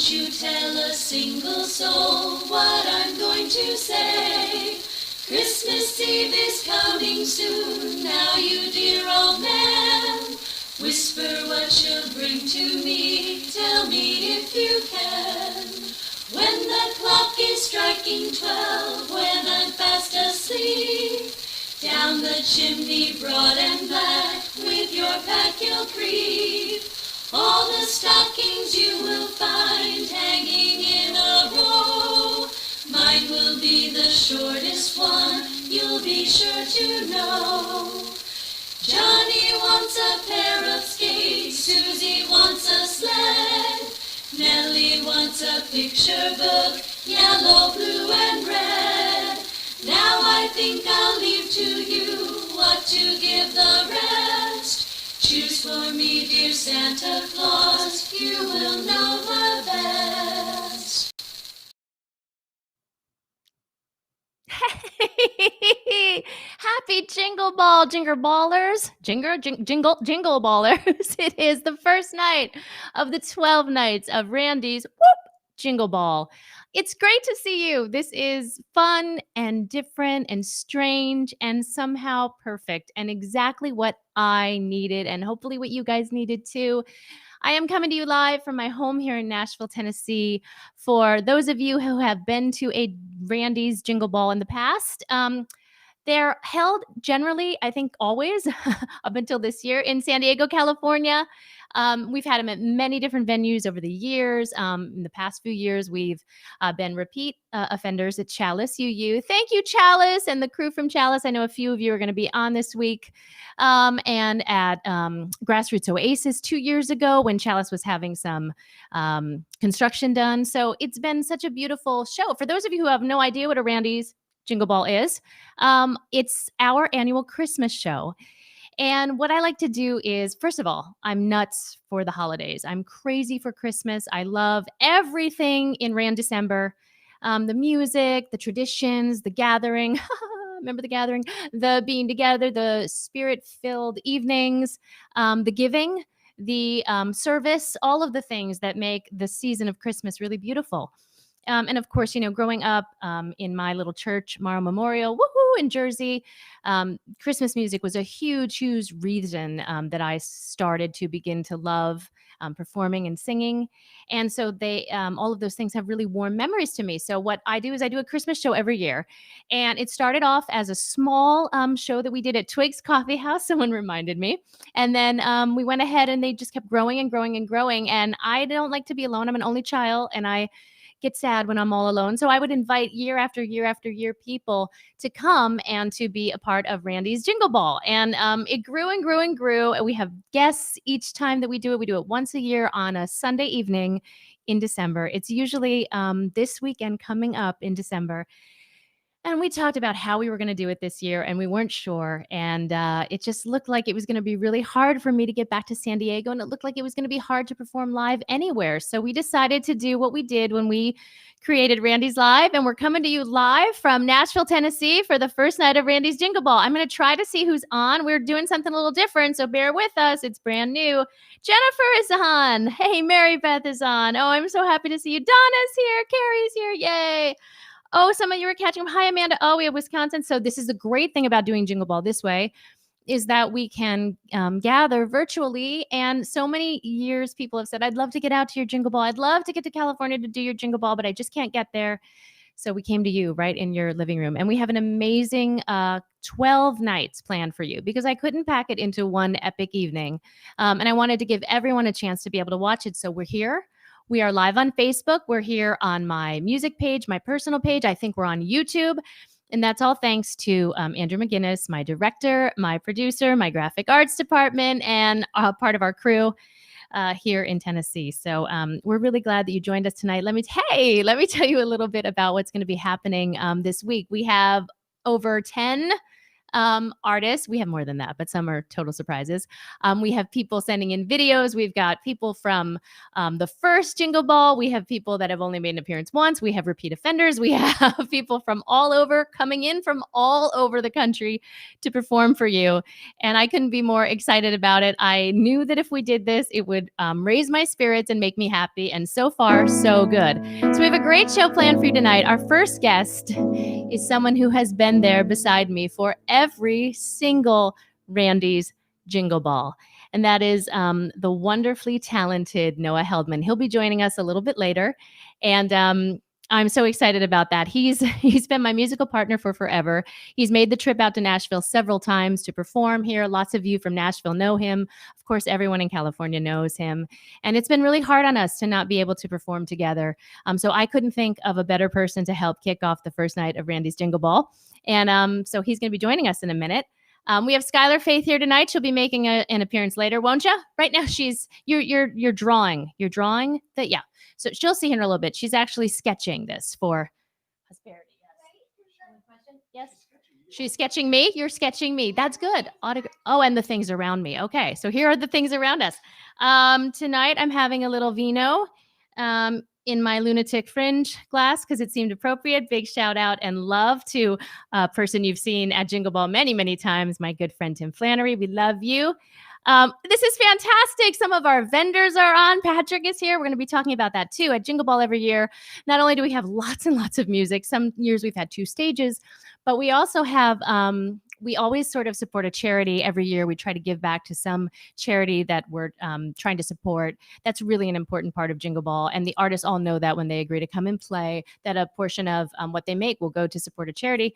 Won't you tell a single soul what I'm going to say? Christmas Eve is coming soon, now you dear old man. Whisper what you'll bring to me, tell me if you can. When the clock is striking 12, when I'm fast asleep, down the chimney broad and black, with your pack you'll creep. All the stockings you will find hanging in a row. Mine will be the shortest one, you'll be sure to know. Johnny wants a pair of skates, Susie wants a sled, Nellie wants a picture book, yellow, blue, and red. Now I think I'll leave to you what to give the rest. Choose for me, dear Santa Claus, you will know the best. Happy Jingle Ball, Jingle Ballers. Jingle Ballers. It is the first night of the 12 nights of Randy's Jingle Ball. It's great to see you. This is fun and different and strange and somehow perfect and exactly what I needed and hopefully what you guys needed too. I am coming to you live from my home here in Nashville, Tennessee. For those of you who have been to a Randy's Jingle Ball in the past, they're held generally, I think always, up until this year, in San Diego, California. We've had them at many different venues over the years. In the past few years, we've been repeat offenders at Chalice UU. Thank you, Chalice, and the crew from Chalice. I know a few of you are going to be on this week. And at Grassroots Oasis 2 years ago when Chalice was having some construction done. So it's been such a beautiful show. For those of you who have no idea what a Randy's Jingle Ball is, it's our annual Christmas show. And what I like to do is, first of all, I'm nuts for the holidays. I'm crazy for Christmas. I love everything in December. The music, the traditions, the gathering. Remember the gathering? The being together, the spirit-filled evenings, the giving, the service, all of the things that make the season of Christmas really beautiful. And of course, growing up in my little church, Morrow Memorial, woohoo, in Jersey, Christmas music was a huge, huge reason that I started to begin to love performing and singing. And so all of those things have really warm memories to me. So what I do is I do a Christmas show every year. And it started off as a small show that we did at Twig's Coffee House. Someone reminded me. And then we went ahead and they just kept growing and growing and growing. And I don't like to be alone. I'm an only child and I get sad when I'm all alone. So I would invite year after year after year people to come and to be a part of Randy's Jingle Ball. And it grew and grew and grew. We have guests each time that we do it. We do it once a year on a Sunday evening in December. It's usually this weekend coming up in December. And we talked about how we were going to do it this year, and we weren't sure. And it just looked like it was going to be really hard for me to get back to San Diego, and it looked like it was going to be hard to perform live anywhere. So we decided to do what we did when we created Randy's Live, and we're coming to you live from Nashville, Tennessee for the first night of Randy's Jingle Ball. I'm going to try to see who's on. We're doing something a little different, so bear with us. It's brand new. Jennifer is on. Hey, Mary Beth is on. Oh, I'm so happy to see you. Donna's here. Carrie's here. Yay. Oh, some of you are catching them. Hi, Amanda. Oh, we have Wisconsin. So this is the great thing about doing Jingle Ball this way is that we can gather virtually. And so many years people have said, I'd love to get out to your Jingle Ball. I'd love to get to California to do your Jingle Ball, but I just can't get there. So we came to you right in your living room. And we have an amazing 12 nights planned for you because I couldn't pack it into one epic evening. And I wanted to give everyone a chance to be able to watch it. So we're here. We are live on Facebook. We're here on my music page, my personal page. I think we're on YouTube. And that's all thanks to Andrew McGinnis, my director, my producer, my graphic arts department, and part of our crew here in Tennessee. So we're really glad that you joined us tonight. Let me tell you a little bit about what's going to be happening this week. We have over 10 artists. We have more than that, but some are total surprises. We have people sending in videos. We've got people from the first Jingle Ball. We have people that have only made an appearance once. We have repeat offenders. We have people from all over, coming in from all over the country to perform for you. And I couldn't be more excited about it. I knew that if we did this, it would raise my spirits and make me happy. And so far, so good. So we have a great show planned for you tonight. Our first guest is someone who has been there beside me for every single Randy's Jingle Ball. And that is the wonderfully talented Noah Heldmen. He'll be joining us a little bit later. And I'm so excited about that. He's been my musical partner for forever. He's made the trip out to Nashville several times to perform here. Lots of you from Nashville know him. Of course, everyone in California knows him. And it's been really hard on us to not be able to perform together. So I couldn't think of a better person to help kick off the first night of Randy's Jingle Ball. And so he's going to be joining us in a minute. We have Skylar Faith here tonight. She'll be making an appearance later, won't you? Right now, you're drawing. You're drawing that, yeah. So she'll see here in a little bit. She's actually sketching this for prosperity. Yes. She's sketching me. You're sketching me. That's good. Oh, and the things around me. Okay, so here are the things around us. Tonight, I'm having a little vino in my lunatic fringe glass because it seemed appropriate. Big shout out and love to a person you've seen at Jingle Ball many, many times, my good friend Tim Flannery. We love you. This is fantastic. Some of our vendors are on. Patrick is here. We're going to be talking about that too. At Jingle Ball every year, not only do we have lots and lots of music, some years we've had 2 stages, but we also have, we always sort of support a charity every year. We try to give back to some charity that we're trying to support. That's really an important part of Jingle Ball. And the artists all know that when they agree to come and play, that a portion of what they make will go to support a charity.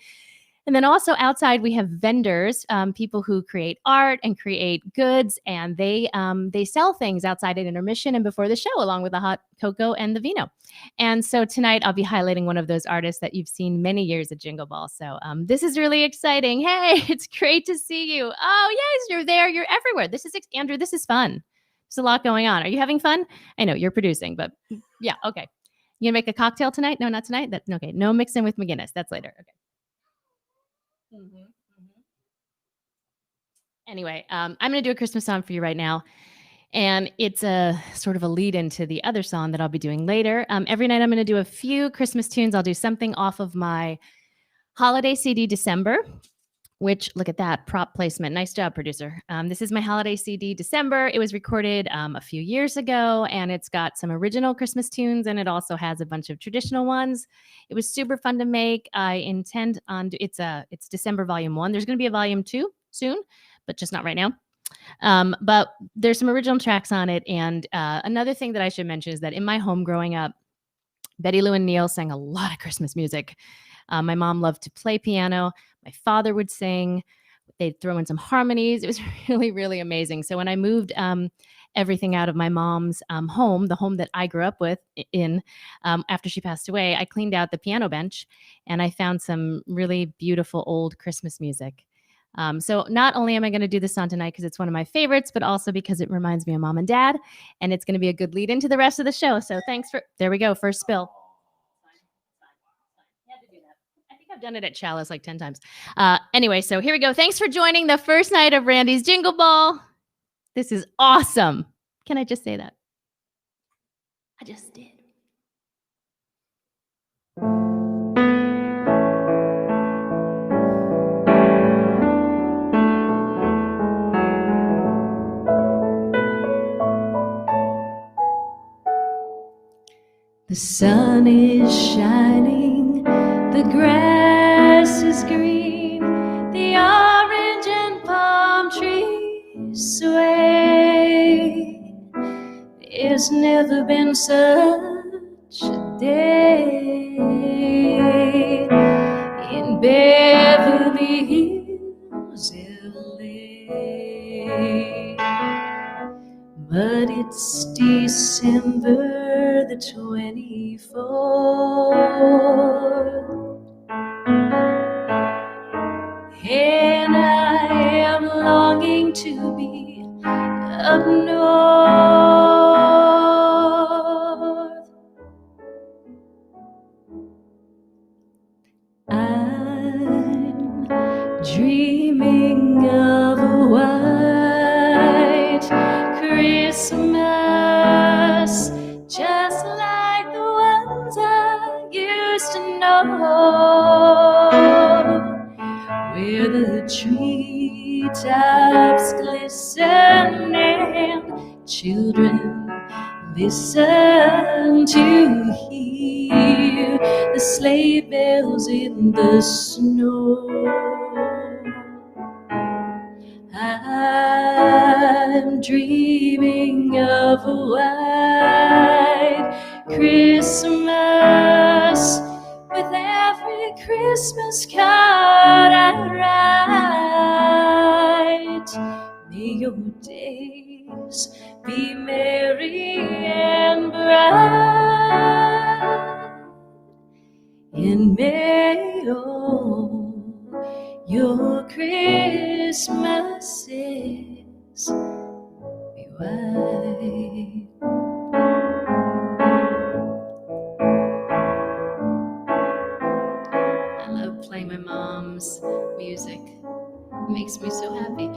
And then also outside, we have vendors, people who create art and create goods, and they sell things outside at intermission and before the show, along with the hot cocoa and the vino. And so tonight, I'll be highlighting one of those artists that you've seen many years at Jingle Ball. So this is really exciting. Hey, it's great to see you. Oh, yes, you're there. You're everywhere. Andrew, this is fun. There's a lot going on. Are you having fun? I know you're producing, but yeah, okay. You gonna make a cocktail tonight? No, not tonight. That's okay. No mixing with McGinnis. That's later. Okay. Anyway, I'm going to do a Christmas song for you right now. And it's a sort of a lead into the other song that I'll be doing later. Every night I'm going to do a few Christmas tunes. I'll do something off of my holiday CD December, which, look at that, prop placement. Nice job, producer. This is my holiday CD December. It was recorded a few years ago, and it's got some original Christmas tunes, and it also has a bunch of traditional ones. It was super fun to make. I intend on, it's December Volume 1. There's going to be a Volume 2 soon, but just not right now. But there's some original tracks on it. And another thing that I should mention is that in my home growing up, Betty Lou and Neil sang a lot of Christmas music. My mom loved to play piano. My father would sing. They'd throw in some harmonies. It was really, really amazing. So when I moved everything out of my mom's home, the home that I grew up with in, after she passed away, I cleaned out the piano bench and I found some really beautiful old Christmas music. So not only am I going to do this song tonight because it's one of my favorites, but also because it reminds me of mom and dad, and it's going to be a good lead into the rest of the show. So there we go, first spill. I think I've done it at Chalice like 10 times. Anyway, so here we go. Thanks for joining the first night of Randy's Jingle Ball. This is awesome. Can I just say that? I just did. The sun is shining, the grass is green, the orange and palm trees sway. There's never been such a day in Beverly Hills, LA. But it's December the 24th, and I am longing to be up north. I'm dreaming treetops glisten and children listen to hear the sleigh bells in the snow. I'm dreaming of a white Christmas with every Christmas card I write. May your days be merry and bright, and may all your Christmases be white. I love playing my mom's music. It makes me so happy.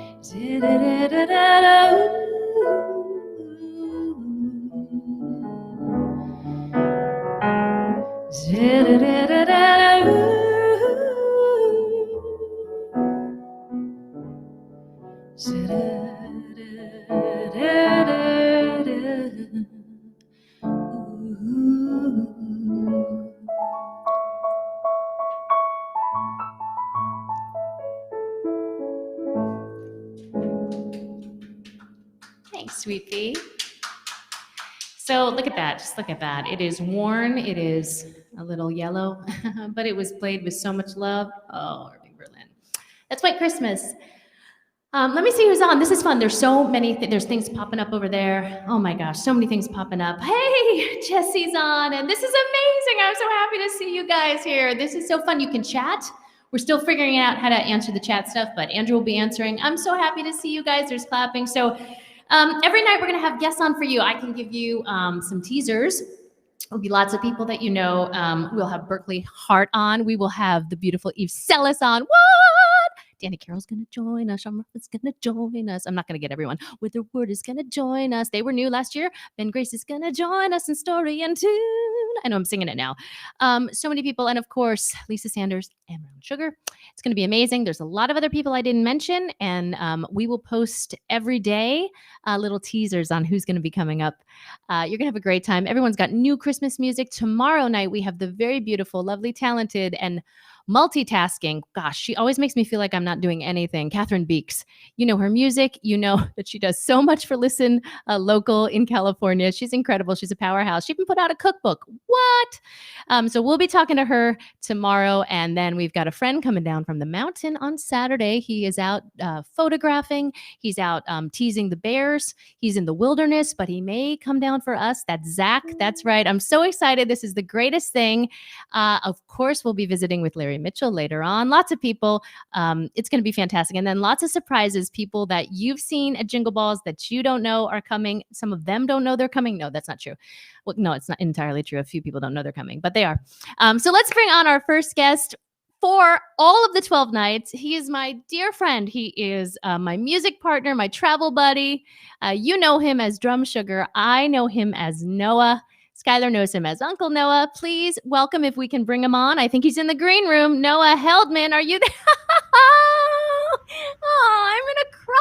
Thanks, sweet pea. So look at that, just look at that. It is worn, it is a little yellow, but it was played with so much love. Oh, Irving Berlin. That's White Christmas. Let me see who's on. This is fun. There's so many, there's things popping up over there. Oh my gosh, so many things popping up. Hey, Jesse's on, and this is amazing. I'm so happy to see you guys here. This is so fun. You can chat. We're still figuring out how to answer the chat stuff, but Andrew will be answering. I'm so happy to see you guys. There's clapping. So every night we're going to have guests on for you. I can give you some teasers. There'll be lots of people that you know. We'll have Berkeley Hart on. We will have the beautiful Eve Sellis on. What? Danny Carroll's going to join us. Sean Murphy's going to join us. I'm not going to get everyone. Witherwood is going to join us. They were new last year. Ben Grace is going to join us in Story and Tune. I know I'm singing it now. So many people. And of course, Lisa Sanders and Brown Sugar. It's going to be amazing. There's a lot of other people I didn't mention. And we will post every day little teasers on who's going to be coming up. You're going to have a great time. Everyone's got new Christmas music. Tomorrow night, we have the very beautiful, lovely, talented, and multitasking. Gosh, she always makes me feel like I'm not doing anything. Catherine Beeks, you know her music. You know that she does so much for Listen Local in California. She's incredible. She's a powerhouse. She even put out a cookbook. What? So we'll be talking to her tomorrow. And then we've got a friend coming down from the mountain on Saturday. He is out photographing. He's out teasing the bears. He's in the wilderness, but he may come down for us. That's Zach. That's right. I'm so excited. This is the greatest thing. Of course, we'll be visiting with Larry Mitchell later on. Lots of people. It's going to be fantastic. And then lots of surprises. People that you've seen at Jingle Balls that you don't know are coming. Some of them don't know they're coming. No, that's not true. Well, no, it's not entirely true. A few people don't know they're coming, but they are. So let's bring on our first guest for all of the 12 nights. He is my dear friend. He is my music partner, my travel buddy. You know him as Drum Sugar. I know him as Noah. Skylar knows him as Uncle Noah. Please welcome, if we can bring him on. I think he's in the green room. Noah Heldmen, are you there? Oh, I'm going to cry.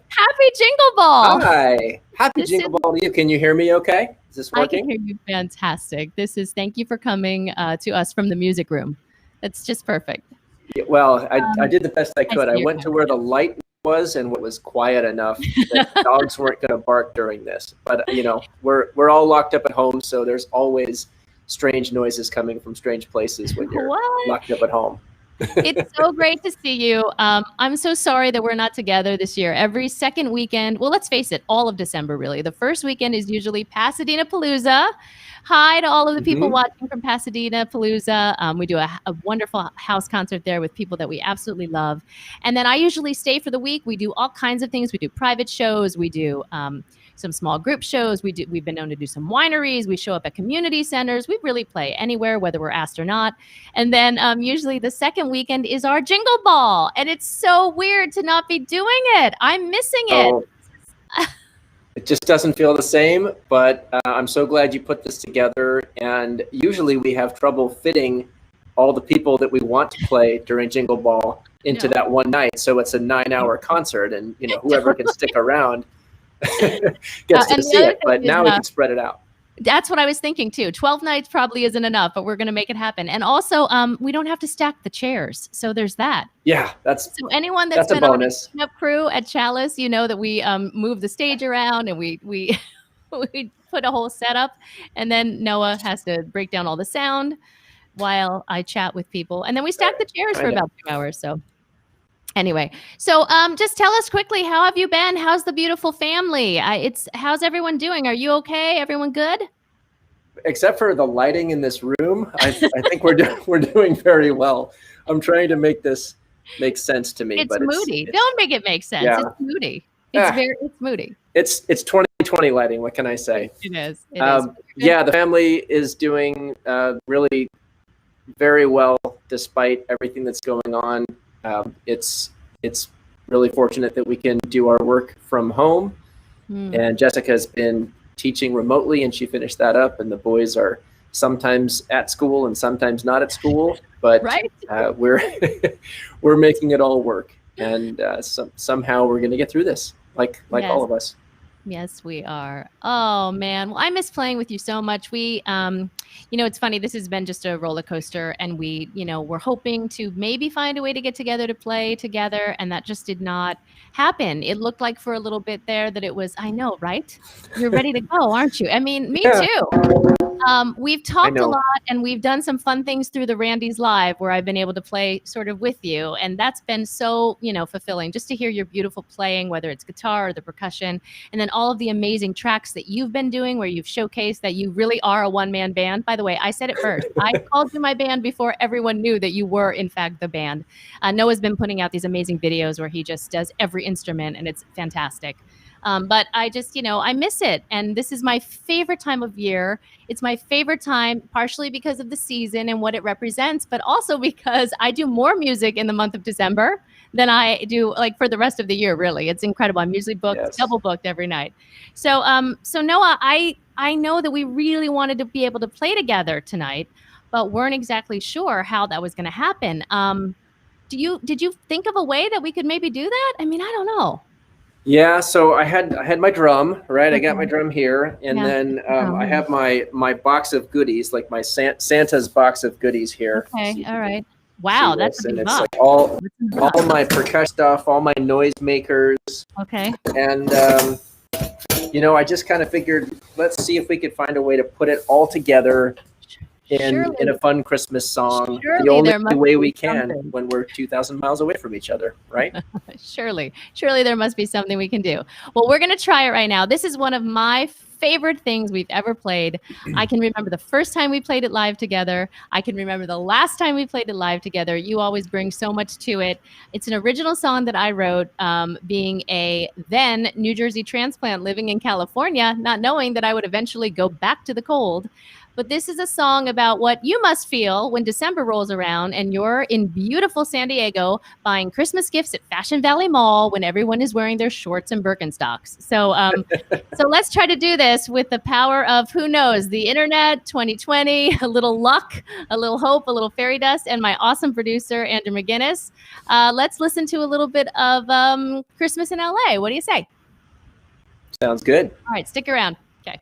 Happy Jingle Ball. Hi. Happy Jingle Ball to you. Can you hear me okay? Is this working? I can hear you fantastic. Thank you for coming to us from the music room. That's just perfect. Yeah, well, I did the best I could. I went to where the light was and it was quiet enough that dogs weren't going to bark during this. But, you know, we're all locked up at home, so there's always strange noises coming from strange places when you're locked up at home. It's so great to see you. I'm so sorry that we're not together this year. Every second weekend, well, let's face it, all of December, really. The first weekend is usually Pasadena Palooza. Hi to all of the people watching from Pasadena Palooza. We do a wonderful house concert there with people that we absolutely love. And then I usually stay for the week. We do all kinds of things. We do private shows. We do some small group shows. We've been known to do some wineries. We show up at community centers. We really play anywhere, whether we're asked or not. And then usually the second weekend is our Jingle Ball. And it's so weird to not be doing it. I'm missing it. It just doesn't feel the same, but I'm so glad you put this together. And usually we have trouble fitting all the people that we want to play during Jingle Ball into that one night. So it's a 9-hour concert, and whoever can stick around gets to see it. But now we can spread it out. That's what I was thinking too. 12 nights probably isn't enough, but we're going to make it happen. And also, we don't have to stack the chairs, so there's that. Yeah, so anyone that's been on the cleanup crew at Chalice, that we move the stage around and we we put a whole setup, and then Noah has to break down all the sound while I chat with people, and then we stack the chairs for about 2 hours. So. Anyway, so just tell us quickly, how have you been? How's the beautiful family? How's everyone doing? Are you okay? Everyone good? Except for the lighting in this room, I think we're doing very well. I'm trying to make this make sense to me. It's moody. Don't make it make sense. Yeah. It's moody. It's moody. It's 2020 lighting. What can I say? It is. Yeah, the family is doing really very well despite everything that's going on. It's really fortunate that we can do our work from home, and Jessica's been teaching remotely, and she finished that up, and the boys are sometimes at school and sometimes not at school, but we're making it all work, and somehow we're going to get through this, like all of us. Yes, we are. Oh, man. Well, I miss playing with you so much. We, it's funny. This has been just a roller coaster, and we're hoping to maybe find a way to get together to play together. And that just did not happen. It looked like for a little bit there that it was, I know, right? You're ready to go, aren't you? I mean, me too. We've talked a lot, and we've done some fun things through the Randy's Live where I've been able to play sort of with you. And that's been so, fulfilling just to hear your beautiful playing, whether it's guitar or the percussion, and then all of the amazing tracks that you've been doing where you've showcased that you really are a one-man band. By the way, I said it first. I called you my band before everyone knew that you were, in fact, the band. Noah's been putting out these amazing videos where he just does every instrument, and it's fantastic. But I just, I miss it. And this is my favorite time of year. It's my favorite time, partially because of the season and what it represents, but also because I do more music in the month of December than I do for the rest of the year, really. It's incredible. I'm usually booked, double booked every night. So Noah, I know that we really wanted to be able to play together tonight, but weren't exactly sure how that was going to happen. Did you think of a way that we could maybe do that? I mean, I don't know. Yeah, so I had my drum, right? Okay. I got my drum here, and then I have my box of goodies, like my Santa's box of goodies here. Okay, so all right. Wow, that's a big box. Like all my percussion stuff, all my noise makers. Okay. And I just kind of figured, let's see if we could find a way to put it all together in a fun Christmas song. The only way we can when we're 2,000 miles away from each other, right? Surely there must be something we can do. Well, we're going to try it right now. This is one of my favorite things we've ever played. I can remember the first time we played it live together. I can remember the last time we played it live together. You always bring so much to it. It's an original song that I wrote, being a then New Jersey transplant living in California, not knowing that I would eventually go back to the cold. But this is a song about what you must feel when December rolls around and you're in beautiful San Diego buying Christmas gifts at Fashion Valley Mall when everyone is wearing their shorts and Birkenstocks. So so let's try to do this with the power of, who knows, the internet, 2020, a little luck, a little hope, a little fairy dust, and my awesome producer, Andrew McGinnis. Let's listen to a little bit of Christmas in LA. What do you say? Sounds good. All right, stick around. Okay.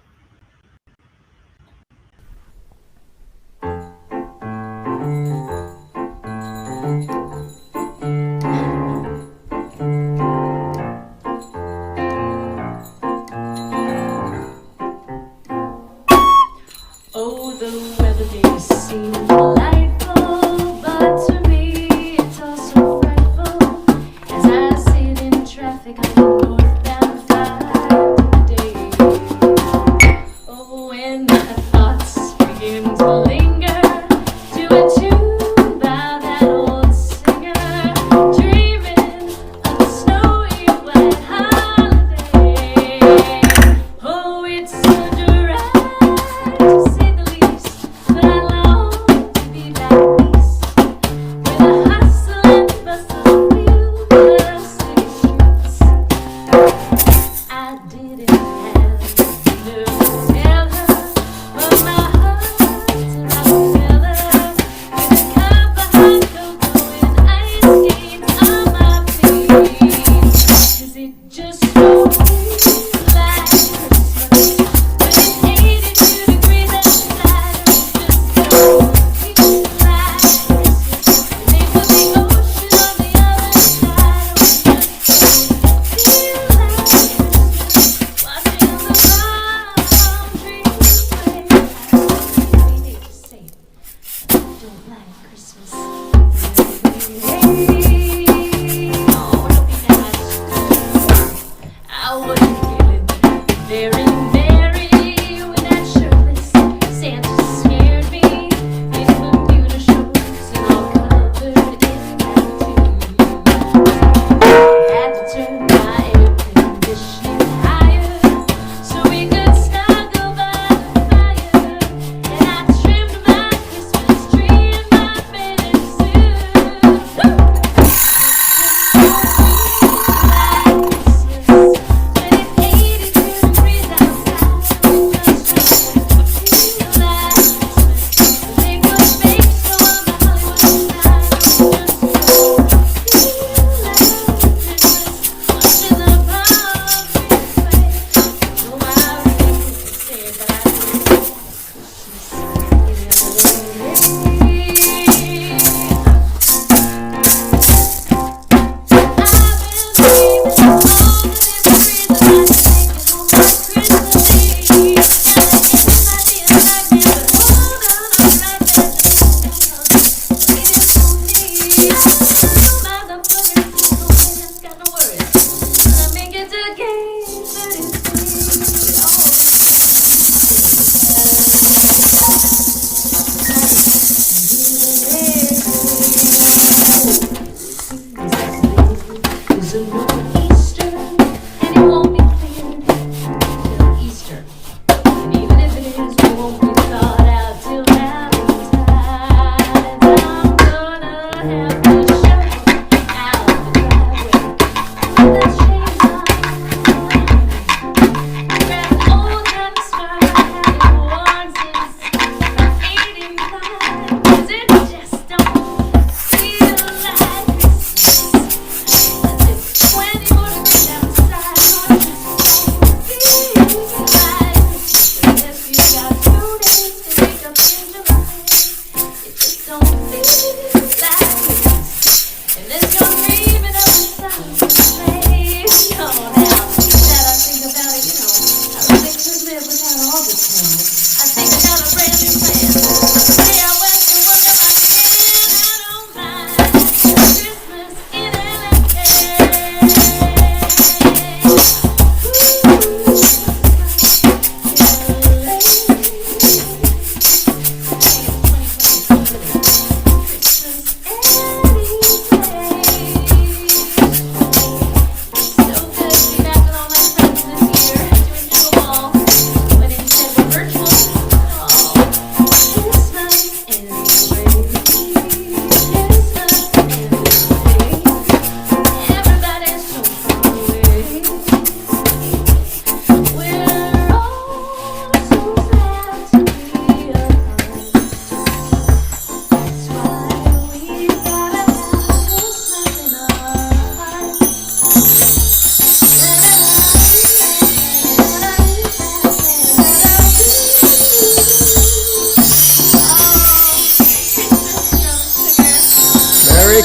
Oh, the weather may seem delightful, but to me it's also frightful. As I sit in traffic on the northbound highway today,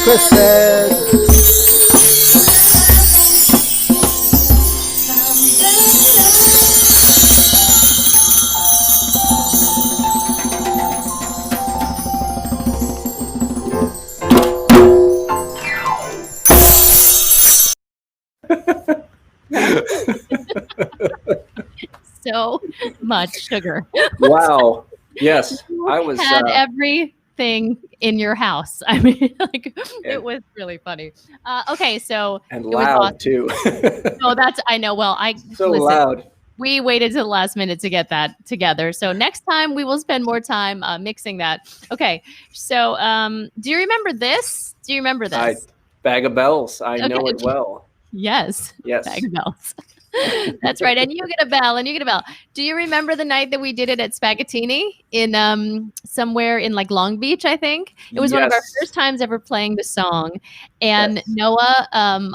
Christmas. So much sugar. Wow. Yes, You I was. had everything in your house. I mean, like it And, was really funny. Okay, so and it was loud awesome. too. No, that's I know. Well, I So listen. loud. We waited to the last minute to get that together. So next time we will spend more time mixing that. Okay. So do you remember this? Do you remember this? Bag of bells. I Okay. know it well. Yes. Yes. Bag of bells. That's right. And you get a bell and you get a bell. Do you remember the night that we did it at Spaghettini in somewhere in like Long Beach, I think? It was one of our Yes. first times ever playing the song. And Yes. Noah,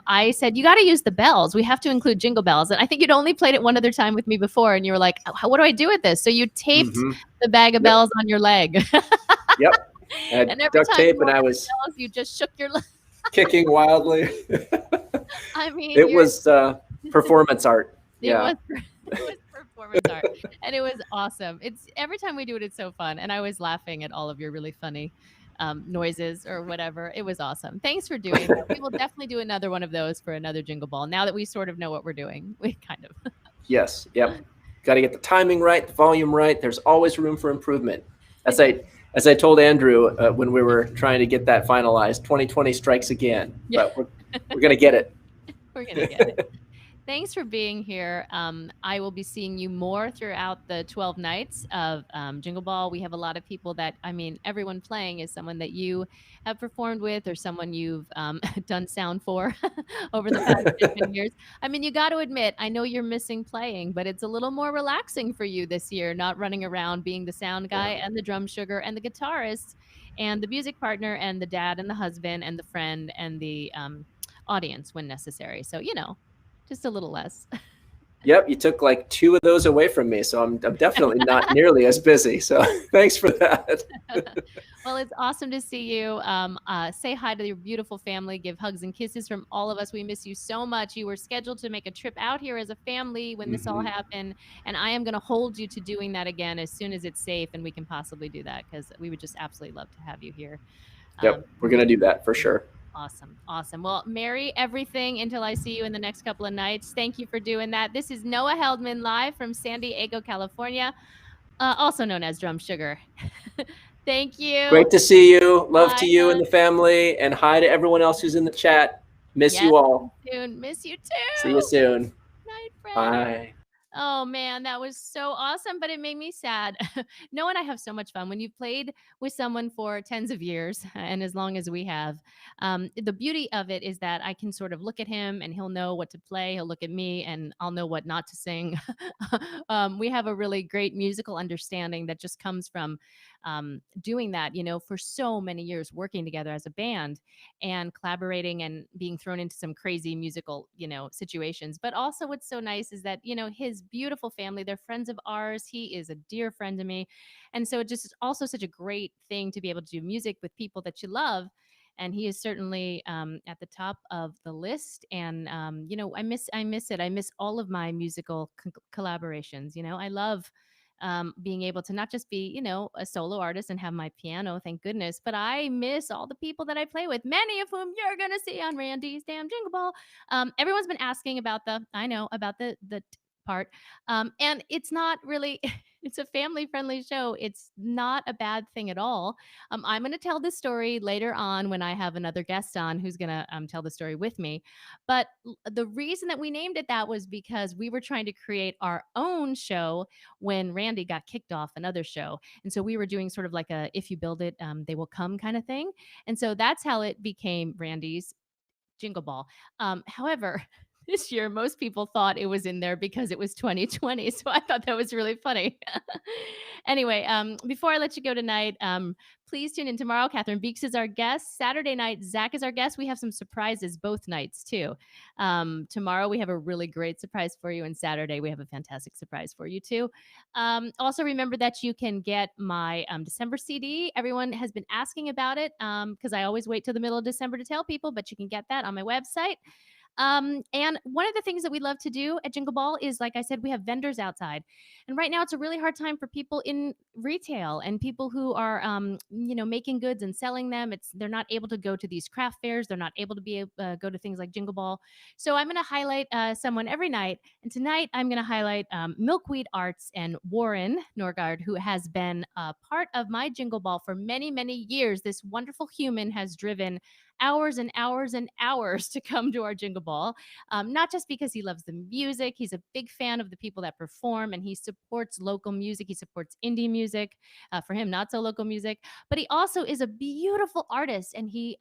I said, you got to use the bells. We have to include jingle bells. And I think you'd only played it one other time with me before. And you were like, what do I do with this? So you taped the bag of bells on your leg. Yep. I had And every duct time tape you and I wanted was bells, you just shook your leg. kicking wildly. I mean, It was performance art. It Yeah. was performance art, and it was awesome. It's every time we do it, it's so fun, and I was laughing at all of your really funny noises or whatever. It was awesome. Thanks for doing that. We will definitely do another one of those for another Jingle Ball. Now that we sort of know what we're doing, we kind of. Yes. Yep. Got to get the timing right, the volume right. There's always room for improvement. As I told Andrew when we were trying to get that finalized, 2020 strikes again. Yeah. But we're gonna get it. We're gonna get it. Thanks for being here. I will be seeing you more throughout the 12 nights of Jingle Ball. We have a lot of people that, I mean, everyone playing is someone that you have performed with or someone you've done sound for over the past 10 years. I mean, you got to admit, I know you're missing playing, but it's a little more relaxing for you this year, not running around being the sound guy and the drum sugar and the guitarist and the music partner and the dad and the husband and the friend and the audience when necessary. So, just a little less. Yep, you took like 2 of those away from me, so I'm definitely not nearly as busy. So thanks for that. Well, it's awesome to see you. Say hi to your beautiful family. Give hugs and kisses from all of us. We miss you so much. You were scheduled to make a trip out here as a family when this all happened, and I am going to hold you to doing that again as soon as it's safe and we can possibly do that because we would just absolutely love to have you here. Yep, we're going to do that for sure. Awesome. Awesome. Well, merry everything until I see you in the next couple of nights. Thank you for doing that. This is Noah Heldmen live from San Diego, California, also known as Drum Sugar. Thank you. Great to see you. Love to you and the family. And hi to everyone else who's in the chat. Miss you all. Soon. Miss you too. See you soon. Night, friend. Bye. Oh man, that was so awesome, but it made me sad. Noah and I have so much fun when you've played with someone for tens of years, and as long as we have. The beauty of it is that I can sort of look at him, and he'll know what to play. He'll look at me, and I'll know what not to sing. We have a really great musical understanding that just comes from doing that, for so many years, working together as a band and collaborating and being thrown into some crazy musical, situations. But also what's so nice is that, his beautiful family, they're friends of ours. He is a dear friend to me. And so it just is also such a great thing to be able to do music with people that you love. And he is certainly at the top of the list. And I miss it. I miss all of my musical collaborations. I love being able to not just be, a solo artist and have my piano, thank goodness, but I miss all the people that I play with, many of whom you're going to see on Randy's Damn Jingle Ball. Everyone's been asking about the part. And it's not really, it's a family friendly show. It's not a bad thing at all. I'm going to tell this story later on when I have another guest on who's going to tell the story with me. But the reason that we named it that was because we were trying to create our own show when Randy got kicked off another show. And so we were doing sort of like a if you build it, they will come kind of thing. And so that's how it became Randy's Jingle Ball. However, this year, most people thought it was in there because it was 2020. So I thought that was really funny. Anyway, before I let you go tonight, please tune in tomorrow. Catherine Beeks is our guest. Saturday night, Zach is our guest. We have some surprises both nights, too. Tomorrow, we have a really great surprise for you. And Saturday, we have a fantastic surprise for you, too. Also, remember that you can get my December CD. Everyone has been asking about it because I always wait till the middle of December to tell people, but you can get that on my website. And one of the things that we love to do at Jingle Ball is, like I said, we have vendors outside. And right now it's a really hard time for people in retail and people who are, making goods and selling them. They're not able to go to these craft fairs. They're not able to go to things like Jingle Ball. So I'm going to highlight someone every night. And tonight I'm going to highlight Milkweed Arts and Warren Norgard, who has been a part of my Jingle Ball for many, many years. This wonderful human has driven hours and hours and hours to come to our Jingle Ball, not just because he loves the music. He's a big fan of the people that perform, and he supports local music. He supports indie music. For him, not so local music. But he also is a beautiful artist, and he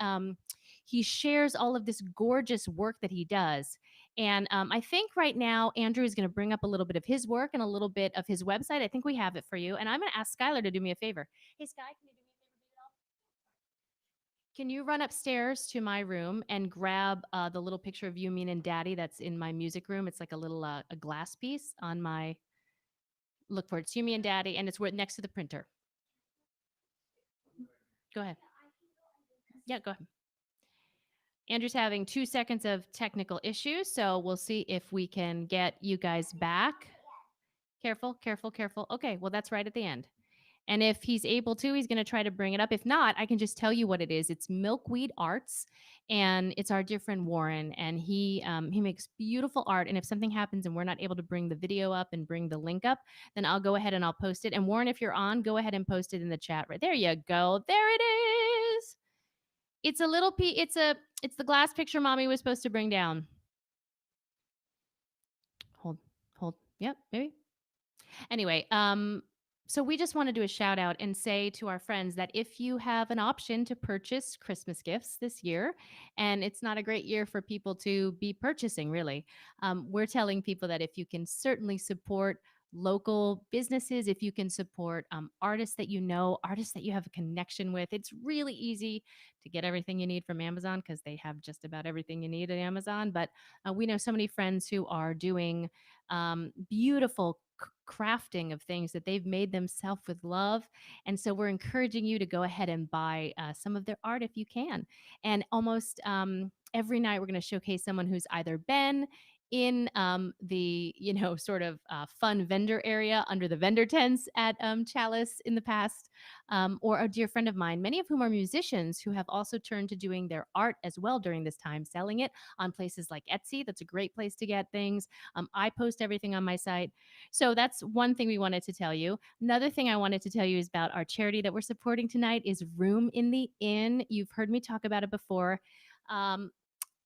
shares all of this gorgeous work that he does. And I think right now Andrew is going to bring up a little bit of his work and a little bit of his website. I think we have it for you. And I'm going to ask Skylar to do me a favor. Hey, Sky, can you do me a favor? Can you run upstairs to my room and grab the little picture of you, me, and Daddy that's in my music room? It's like a little a glass piece on my. Look for it. It's you, me, and Daddy, and it's next to the printer. Go ahead. Yeah, go ahead. Andrew's having 2 seconds of technical issues, so we'll see if we can get you guys back. Careful, careful, careful. Okay, well, that's right at the end. And if he's able to, he's going to try to bring it up. If not, I can just tell you what it is. It's Milkweed Arts, and it's our dear friend Warren. And he makes beautiful art. And if something happens and we're not able to bring the video up and bring the link up, then I'll go ahead and I'll post it. And Warren, if you're on, go ahead and post it in the chat. Right there, you go. There it is. It's a little it's the glass picture Mommy was supposed to bring down. Hold. Yep, maybe. Anyway, so we just want to do a shout out and say to our friends that if you have an option to purchase Christmas gifts this year, and it's not a great year for people to be purchasing, really, we're telling people that if you can certainly support local businesses, if you can support artists that you know, artists that you have a connection with, it's really easy to get everything you need from Amazon because they have just about everything you need at Amazon. But we know so many friends who are doing beautiful crafting of things that they've made themselves with love. And so we're encouraging you to go ahead and buy some of their art if you can. And almost every night we're going to showcase someone who's either been in the sort of fun vendor area under the vendor tents at Chalice in the past, or a dear friend of mine, many of whom are musicians who have also turned to doing their art as well during this time, selling it on places like Etsy. That's a great place to get things. I post everything on my site. So that's one thing we wanted to tell you. Another thing I wanted to tell you is about our charity that we're supporting tonight is Room in the Inn. You've heard me talk about it before.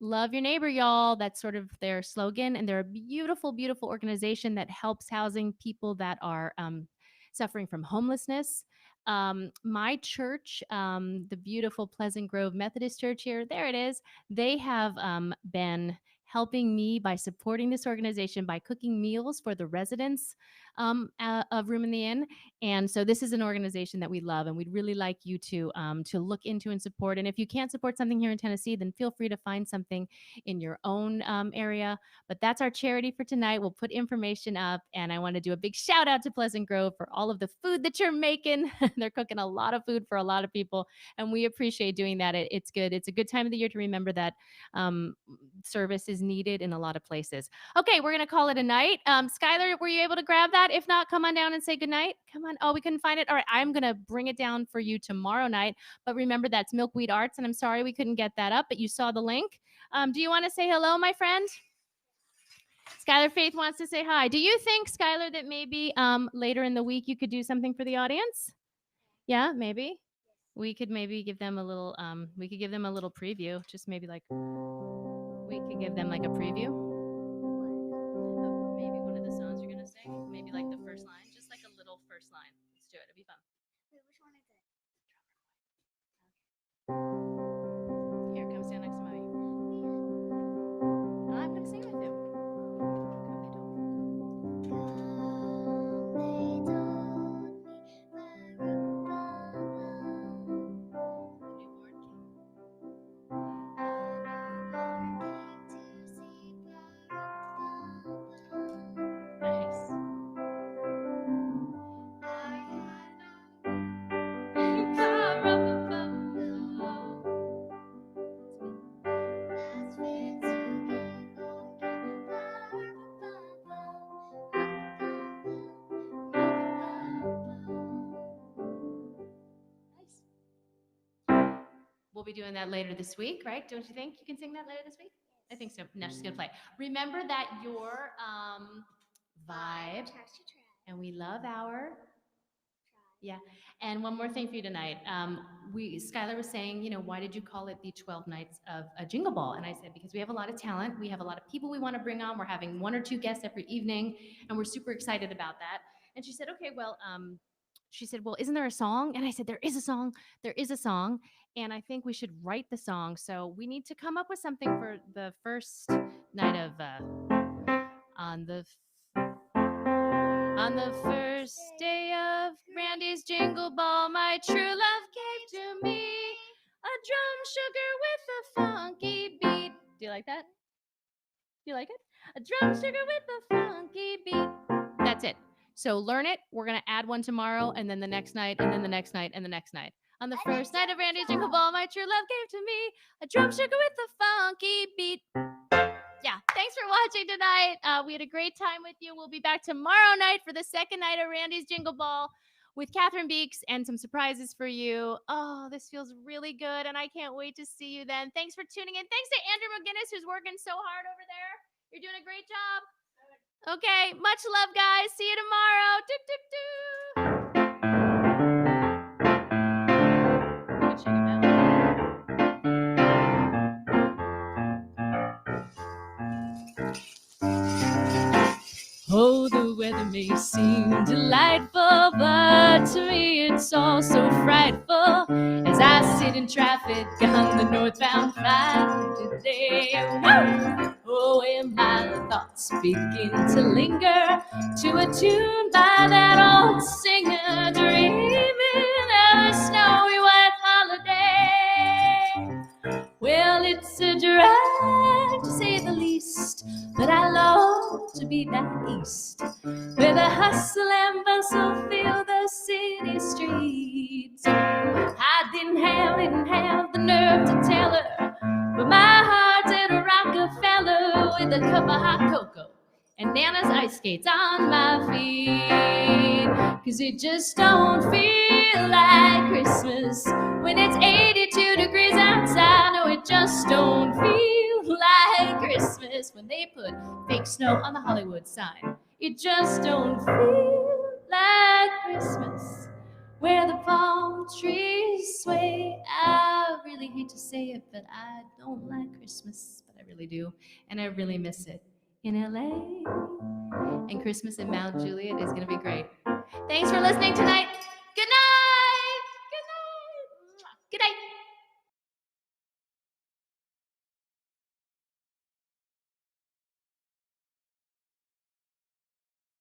Love your neighbor, y'all. That's sort of their slogan. And they're a beautiful, beautiful organization that helps housing people that are suffering from homelessness. My church, the beautiful Pleasant Grove Methodist Church here, there it is. They have been helping me by supporting this organization by cooking meals for the residents of Room in the Inn. And so this is an organization that we love, and we'd really like you to look into and support. And if you can't support something here in Tennessee, then feel free to find something in your own area. But that's our charity for tonight. We'll put information up, and I want to do a big shout out to Pleasant Grove for all of the food that you're making. They're cooking a lot of food for a lot of people, and we appreciate doing that. It's good. It's a good time of the year to remember that service is needed in a lot of places. Okay, we're going to call it a night. Skylar, were you able to grab that? If not, come on down and say goodnight. Come on. Oh, we couldn't find it. All right, I'm going to bring it down for you tomorrow night. But remember, that's Milkweed Arts, and I'm sorry we couldn't get that up, but you saw the link. Do you want to say hello, my friend? Skylar Faith wants to say hi. Do you think, Skylar, that maybe later in the week you could do something for the audience? Yeah, maybe. We could maybe give them a little preview. Just maybe like we could give them like a preview of maybe one of the songs you're gonna sing. Maybe like the first line, just like a little first line. Let's do it. It'll be fun. Wait, which one is it? Here, come stand next to Mommy. I'm gonna sing with him. we'll be doing that later this week, right? Don't you think you can sing that later this week? I think so. Now she's gonna play. Remember that your vibe, and we love our. Yeah. And one more thing for you tonight. Skylar was saying, why did you call it the 12 Nights of a Jingle Ball? And I said, because we have a lot of talent. We have a lot of people we want to bring on. We're having 1 or 2 guests every evening, and we're super excited about that. And she said, okay, well, isn't there a song? And I said, there is a song. There is a song. And I think we should write the song. So we need to come up with something for the first night of, on the first day of Randy's Jingle Ball, my true love gave to me a drum sugar with a funky beat. Do you like that? Do you like it? A drum sugar with a funky beat. That's it. So learn it. We're going to add one tomorrow, and then the next night, and then the next night, and the next night. On the first night of Randy's Jingle Ball, my true love gave to me a drum sugar with a funky beat. Yeah, thanks for watching tonight. We had a great time with you. We'll be back tomorrow night for the second night of Randy's Jingle Ball with Catherine Beeks and some surprises for you. Oh, this feels really good, and I can't wait to see you then. Thanks for tuning in. Thanks to Andrew McGinnis, who's working so hard over there. You're doing a great job. Okay, much love, guys. See you tomorrow. Doo, doo, doo. Good shaking bell. Oh, the weather may seem delightful, but to me it's all so frightful as I sit in traffic on the northbound 5 today. Woo! Oh, and my thoughts begin to linger to a tune by that old singer, dreaming of a snowy white holiday. Well, it's a drag to say the least, but I long to be back east, where the hustle and bustle fill the city streets. I didn't have the nerve to tell her, but my heart's at a Rockefeller with a cup of hot cocoa and Nana's ice skates on my feet. 'Cause it just don't feel like Christmas when it's 82 degrees outside. No, it just don't feel like Christmas when they put fake snow on the Hollywood sign. It just don't feel like Christmas where the palm trees sway. I really hate to say it, but I don't like Christmas, but I really do, and I really miss it in LA. And Christmas in Mount Juliet is going to be great. Thanks for listening tonight.